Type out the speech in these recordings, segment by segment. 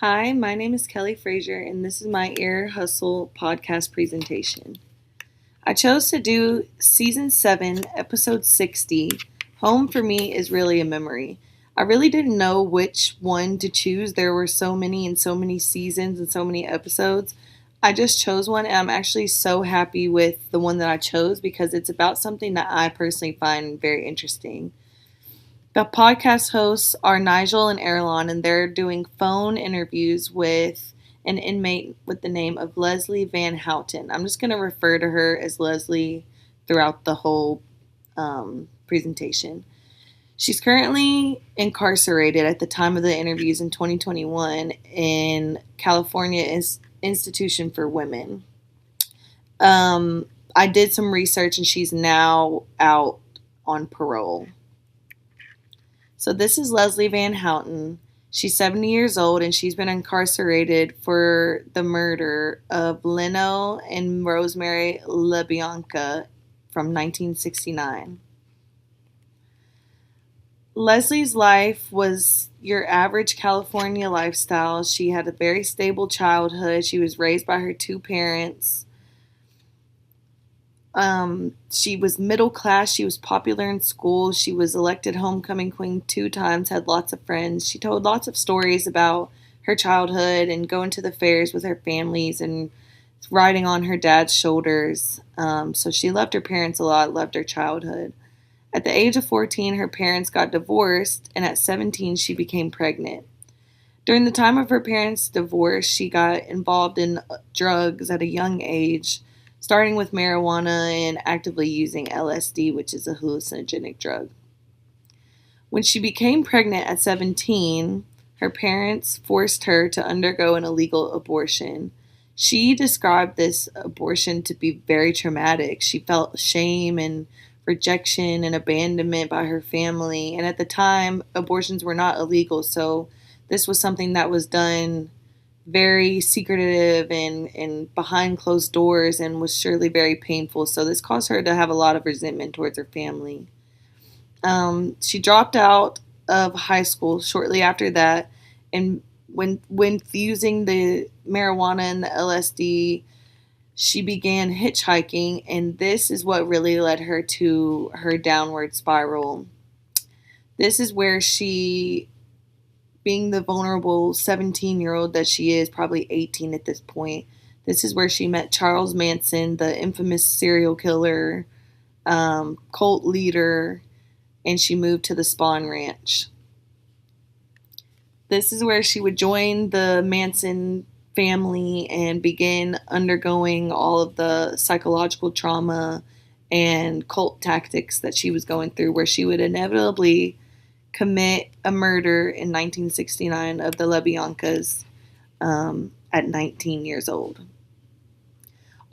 Hi, my name is Kelly Frazier, and this is my Ear Hustle podcast presentation. I chose to do season 7, episode 60. Home for me is really a memory. I really didn't know which one to choose. There were so many and so many seasons and so many episodes. I just chose one, and I'm actually so happy with the one that I chose because it's about something that I personally find very interesting. The podcast hosts are Nigel and Erlon, and they're doing phone interviews with an inmate with the name of Leslie Van Houten. I'm just going to refer to her as Leslie throughout the whole presentation. She's currently incarcerated at the time of the interviews in 2021 in California Institution for Women. I did some research, and she's now out on parole. So this is Leslie Van Houten. She's 70 years old, and she's been incarcerated for the murder of Leno and Rosemary LaBianca from 1969. Leslie's life was your average California lifestyle. She had a very stable childhood. She was raised by her two parents. She was middle class. She was popular in school. She was elected homecoming queen 2 times, had lots of friends. She told lots of stories about her childhood and going to the fairs with her families and riding on her dad's shoulders. So she loved her parents a lot, loved her childhood. At the age of 14, her parents got divorced, and at 17, she became pregnant. During the time of her parents' divorce, she got involved in drugs at a young age, starting with marijuana and actively using LSD, which is a hallucinogenic drug. When she became pregnant at 17, her parents forced her to undergo an illegal abortion. She described this abortion to be very traumatic. She felt shame and rejection and abandonment by her family. And at the time, abortions were not illegal, so this was something that was done very secretive and behind closed doors and was surely very painful. So this caused her to have a lot of resentment towards her family. She dropped out of high school shortly after that, and when fusing the marijuana and the LSD, she began hitchhiking, and this is what really led her to her downward spiral. This is where she, being the vulnerable 17-year-old that she is, probably 18 at this point, this is where she met Charles Manson, the infamous serial killer, cult leader, and she moved to the Spawn Ranch. This is where she would join the Manson family and begin undergoing all of the psychological trauma and cult tactics that she was going through, where she would inevitably commit a murder in 1969 of the LaBiancas at 19 years old.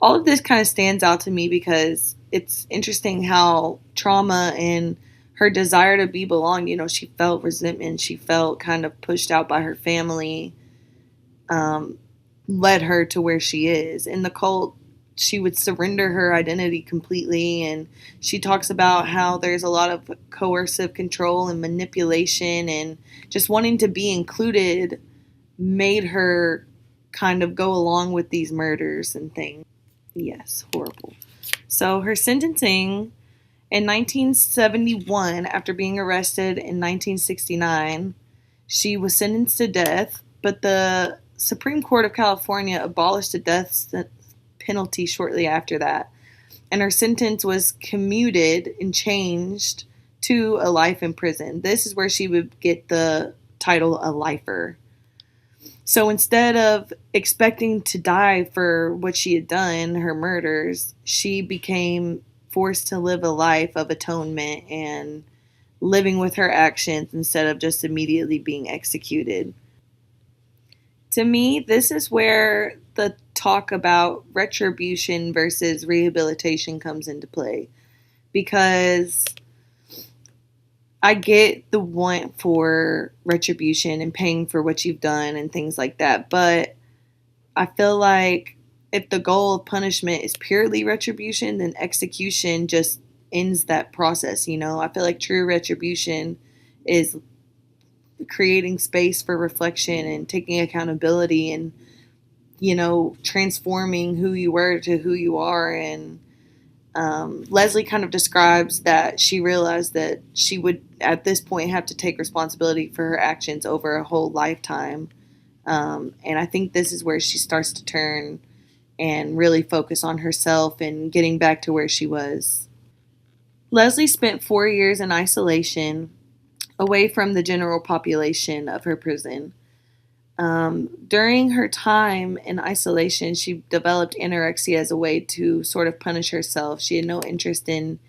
All of this kind of stands out to me because it's interesting how trauma and her desire to be belonged, she felt resentment, she felt kind of pushed out by her family, led her to where she is. In the cult, she would surrender her identity completely, and she talks about how there's a lot of coercive control and manipulation, and just wanting to be included made her kind of go along with these murders and things. Yes, horrible. So her sentencing in 1971, after being arrested in 1969, she was sentenced to death, but the Supreme Court of California abolished the death penalty shortly after that, and her sentence was commuted and changed to a life in prison. This is where she would get the title a lifer. So instead of expecting to die for what she had done, her murders, she became forced to live a life of atonement and living with her actions instead of just immediately being executed. To me, this is where the talk about retribution versus rehabilitation comes into play, because I get the want for retribution and paying for what you've done and things like that, but I feel like if the goal of punishment is purely retribution, then execution just ends that process, I feel like true retribution is creating space for reflection and taking accountability and, transforming who you were to who you are. And Leslie kind of describes that she realized that she would, at this point, have to take responsibility for her actions over a whole lifetime. And I think this is where she starts to turn and really focus on herself and getting back to where she was. Leslie spent 4 years in isolation, away from the general population of her prison. During her time in isolation, she developed anorexia as a way to sort of punish herself. She had no interest in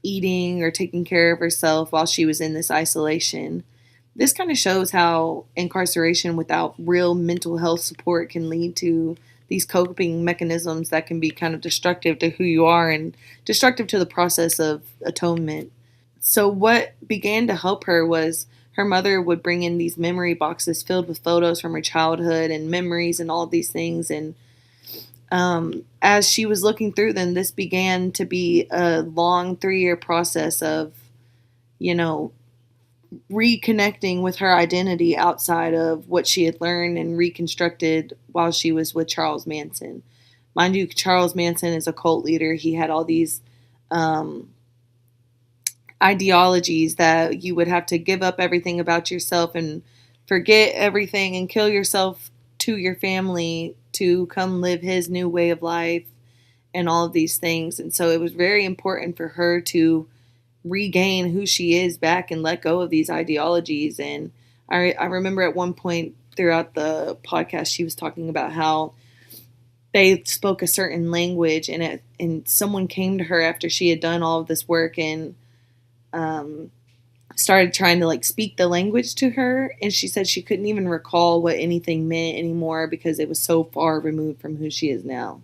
eating or taking care of herself while she was in this isolation. This kind of shows how incarceration without real mental health support can lead to these coping mechanisms that can be kind of destructive to who you are and destructive to the process of atonement. So, what began to help her was her mother would bring in these memory boxes filled with photos from her childhood and memories and all of these things. And as she was looking through them, this began to be a long 3 year process of, you know, reconnecting with her identity outside of what she had learned and reconstructed while she was with Charles Manson. Mind you, Charles Manson is a cult leader. He had all these ideologies that you would have to give up everything about yourself and forget everything and kill yourself to your family to come live his new way of life and all of these things. And so it was very important for her to regain who she is back and let go of these ideologies. And I remember at one point throughout the podcast, she was talking about how they spoke a certain language, and someone came to her after she had done all of this work and started trying to like speak the language to her, and she said she couldn't even recall what anything meant anymore because it was so far removed from who she is now.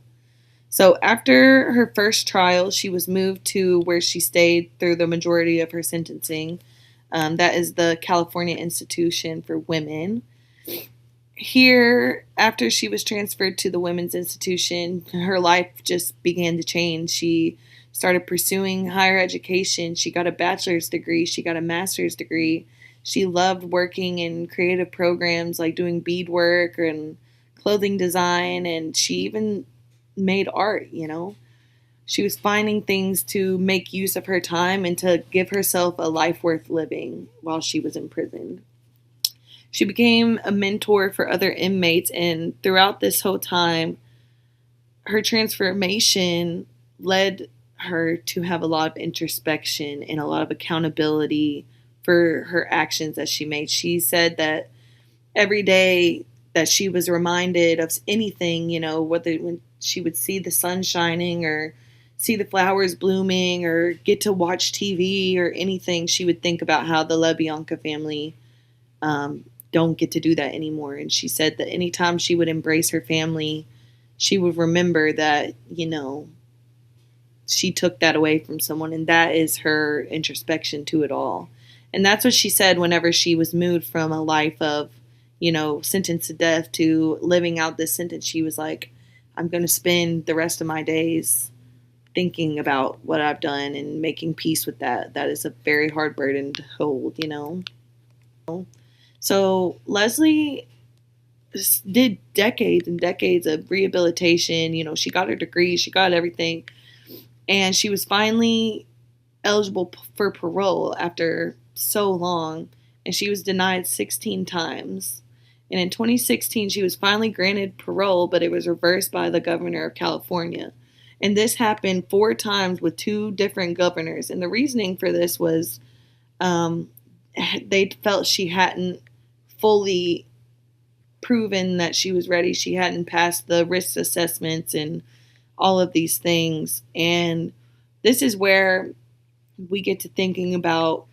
So after her first trial, she was moved to where she stayed through the majority of her sentencing. That is the California Institution for Women. Here, after she was transferred to the Women's Institution, her life just began to change. She started pursuing higher education. She got a bachelor's degree. She got a master's degree. She loved working in creative programs like doing beadwork and clothing design, and she even made art, She was finding things to make use of her time and to give herself a life worth living while she was imprisoned. She became a mentor for other inmates, and throughout this whole time, her transformation led her to have a lot of introspection and a lot of accountability for her actions that she made. She said that every day that she was reminded of anything, whether when she would see the sun shining or see the flowers blooming or get to watch TV or anything, she would think about how the LaBianca family don't get to do that anymore. And she said that anytime she would embrace her family, she would remember that, she took that away from someone, and that is her introspection to it all. And that's what she said whenever she was moved from a life of, sentenced to death to living out this sentence. She was like, I'm going to spend the rest of my days thinking about what I've done and making peace with that. That is a very hard burden to hold, So Leslie did decades and decades of rehabilitation. She got her degree, she got everything. And she was finally eligible for parole after so long. And she was denied 16 times. And in 2016, she was finally granted parole, but it was reversed by the governor of California. And this happened 4 times with 2 different governors. And the reasoning for this was they felt she hadn't fully proven that she was ready. She hadn't passed the risk assessments and all of these things. And this is where we get to thinking about,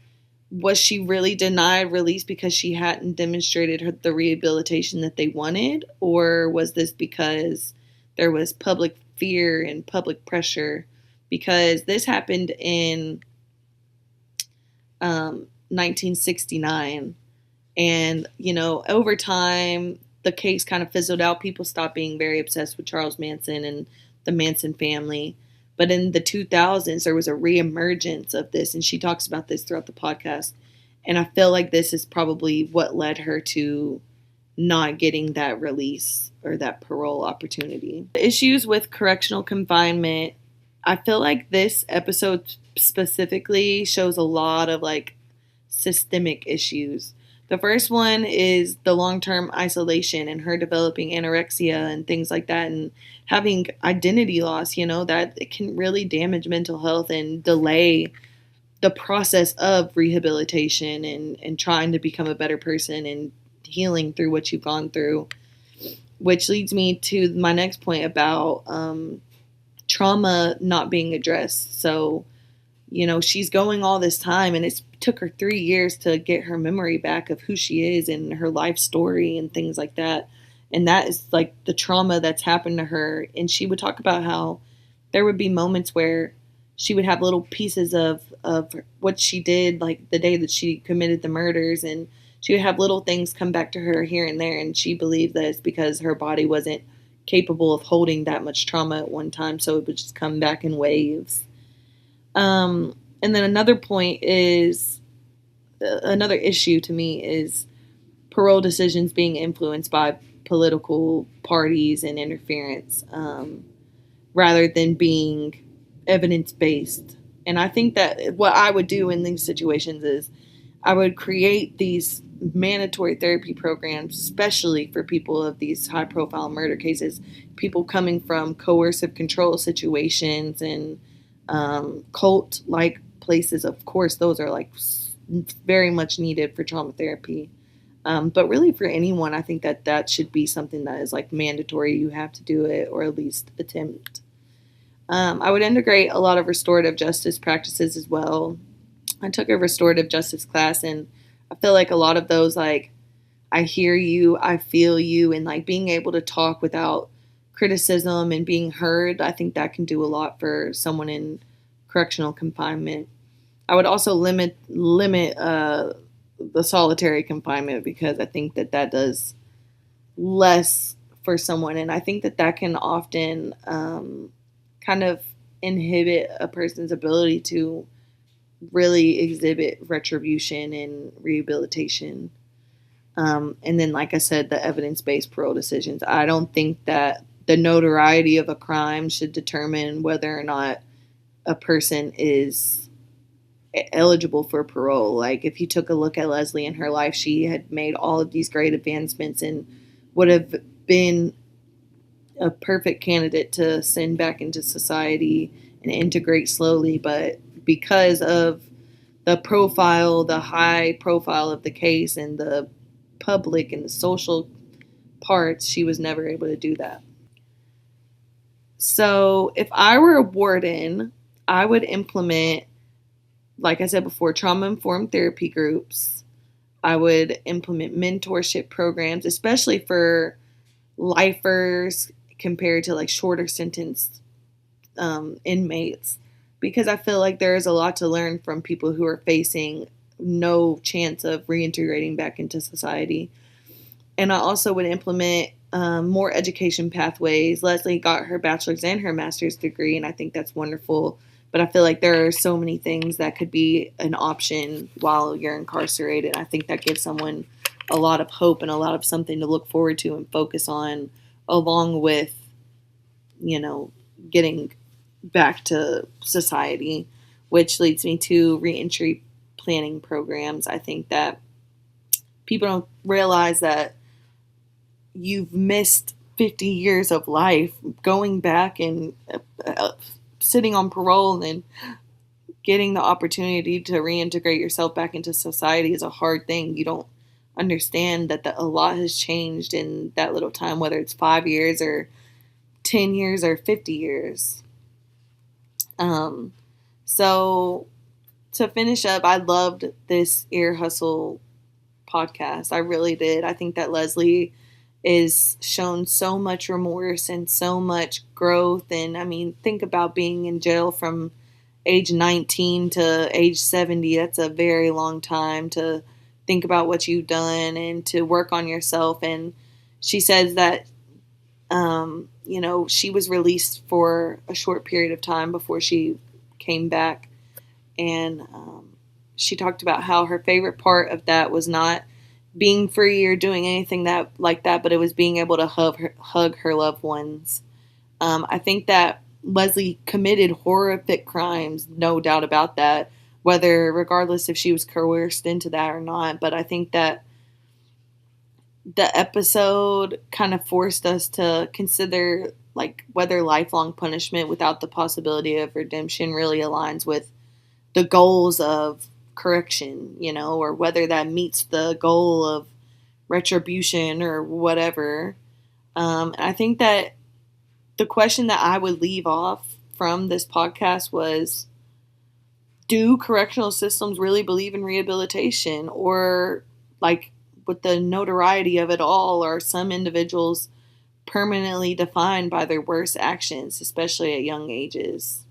was she really denied release because she hadn't demonstrated the rehabilitation that they wanted? Or was this because there was public fear and public pressure? Because this happened in 1969. And, over time, the case kind of fizzled out. People stopped being very obsessed with Charles Manson and the Manson family. But in the 2000s, there was a reemergence of this, and she talks about this throughout the podcast. And I feel like this is probably what led her to not getting that release or that parole opportunity. The issues with correctional confinement, I feel like this episode specifically shows a lot of like systemic issues. The first one is the long term isolation and her developing anorexia and things like that, and having identity loss, that it can really damage mental health and delay the process of rehabilitation and trying to become a better person and healing through what you've gone through. Which leads me to my next point about trauma not being addressed. So, she's going all this time, and it took her 3 years to get her memory back of who she is and her life story and things like that. And that is like the trauma that's happened to her. And she would talk about how there would be moments where she would have little pieces of what she did, like the day that she committed the murders, and she would have little things come back to her here and there. And she believed that it's because her body wasn't capable of holding that much trauma at one time, so it would just come back in waves. And then another point is another issue to me is parole decisions being influenced by political parties and interference, rather than being evidence based. And I think that what I would do in these situations is I would create these mandatory therapy programs, especially for people of these high profile murder cases, people coming from coercive control situations and cult like places. Of course, those are like very much needed for trauma therapy. But really, for anyone, I think that should be something that is like mandatory. You have to do it or at least attempt. I would integrate a lot of restorative justice practices as well. I took a restorative justice class, and I feel like a lot of those, like, I hear you, I feel you, and like being able to talk without criticism and being heard, I think that can do a lot for someone in correctional confinement. I would also limit the solitary confinement, because I think that does less for someone, and I think that can often kind of inhibit a person's ability to really exhibit retribution and rehabilitation. And then, like I said, the evidence based parole decisions. I don't think that the notoriety of a crime should determine whether or not a person is eligible for parole. Like, if you took a look at Leslie in her life, she had made all of these great advancements and would have been a perfect candidate to send back into society and integrate slowly. But because of the high profile of the case and the public and the social parts, she was never able to do that. So if I were a warden, I would implement, like I said before, trauma-informed therapy groups. I would implement mentorship programs, especially for lifers compared to like shorter sentence inmates, because I feel like there is a lot to learn from people who are facing no chance of reintegrating back into society. And I also would implement more education pathways. Leslie got her bachelor's and her master's degree, and I think that's wonderful. But I feel like there are so many things that could be an option while you're incarcerated. I think that gives someone a lot of hope and a lot of something to look forward to and focus on, along with, getting back to society, which leads me to reentry planning programs. I think that people don't realize that you've missed 50 years of life going back and sitting on parole and getting the opportunity to reintegrate yourself back into society is a hard thing. You don't understand that a lot has changed in that little time, whether it's 5 years or 10 years or 50 years. So to finish up, I loved this Ear Hustle podcast. I really did. I think that Leslie is shown so much remorse and so much growth. And I mean, think about being in jail from age 19 to age 70. That's a very long time to think about what you've done and to work on yourself. And she says that, she was released for a short period of time before she came back. And she talked about how her favorite part of that was not being free or doing anything that like that, but it was being able to hug her loved ones. I think that Leslie committed horrific crimes, no doubt about that, whether regardless if she was coerced into that or not. But I think that the episode kind of forced us to consider like whether lifelong punishment without the possibility of redemption really aligns with the goals of correction, or whether that meets the goal of retribution or whatever. I think that the question that I would leave off from this podcast was, do correctional systems really believe in rehabilitation? Or, like, with the notoriety of it all, are some individuals permanently defined by their worst actions, especially at young ages?